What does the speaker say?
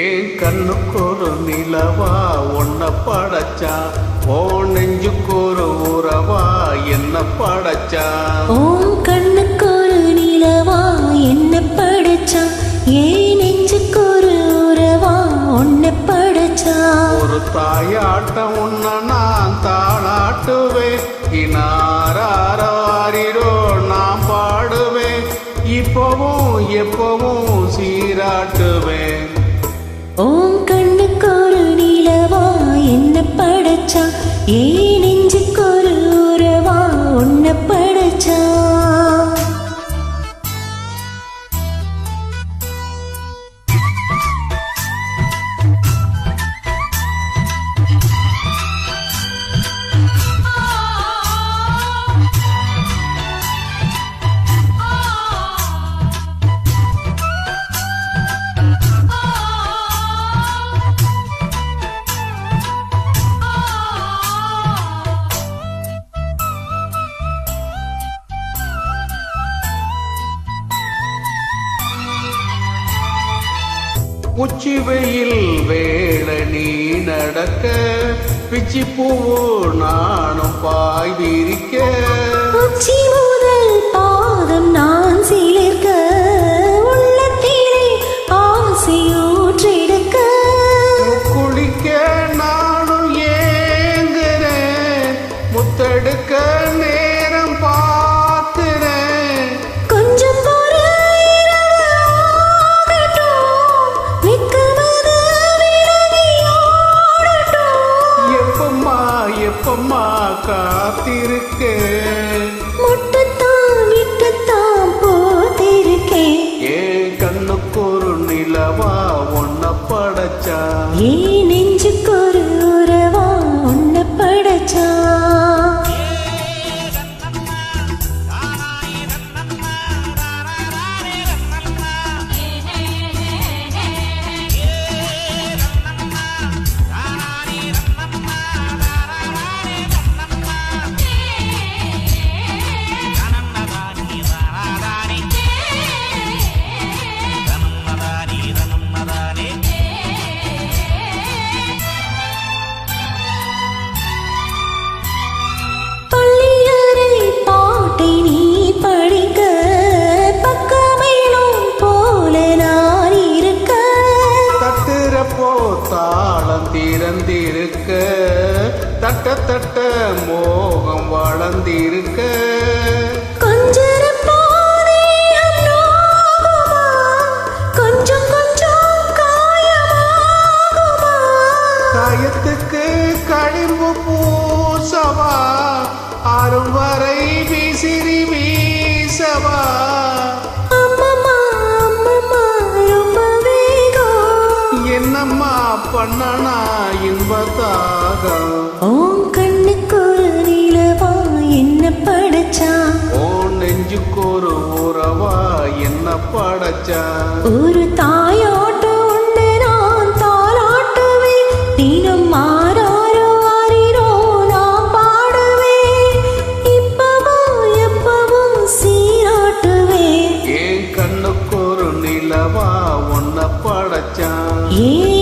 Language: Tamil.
ஏன் கண்ணுக்கொரு நிலவா ஒன்ன படைச்சா, ஓ நெஞ்சுக்கொரு உறவா என்ன படைச்சா. ஓம் கண்ணுக்கொரு நிலவா என்ன படைச்சா, ஏன் நெஞ்சுக்கொரு உறவா ஒன்ன படைச்சா. ஒரு தாயாட்டம் உன்ன நான் தாளாட்டுவேன், இனாரோ நான் பாடுவேன், இப்பவும் எப்பவும் சீராட்டுவேன். ஓம் கண்ணுக்கொரு நிலவா என்ன படைச்சா, ஏன் நெஞ்சுக்கொரு உறவா ஒன்ன படைச்சா. உச்சி வெயில் வேளை நீ நடக்க, பிச்சி பூவு நானும் பாய் விரிக்க. உச்சி முதல் பாதம் நான் சிலிர்க்க, உள்ளத்திலே ஆசையூற்றெடுக்க. குளிக்க நானும் ஏங்குறேன், முத்தெடுக்க நேரம் பார்க்கிறேன். கொஞ்சம் எப்பமா காத்திருக்கேன், முட்டத்தான் விட்டுத்தான் போத்திருக்கேன். ஏன் கண்ணுக்கொரு நிலவா ஒன்ன படைச்சா, ஏன் நெஞ்சுக்கொரு உறவா ஒன்ன படைச்சா. தாளம் திறந்திருக்க, தட்ட தட்ட மோகம் வளர்ந்திருக்க. காயத்துக்கு களிம்பு பூசவா, ஆறும் வரை விசிறி வீசவா. என்னம்மா பண்ணனா இன்பத்தாக. ஓம் கண்ணுக்கொரு நிலவா என்ன படைச்சா, ஓ நெஞ்சுக்கொரு உறவா என்ன படைச்சா. ஒரு தாயோட்ட உண்டு நான் தாளாட்டுவேன், தினம் மாறாரோ ஆரிரோ நான் பாடுவேன், இப்பவும் எப்பவும் சீராட்டுவேன். ஏன் கண்ணுக்கொரு நிலவா ஒன்ன படைச்சா, ஏன்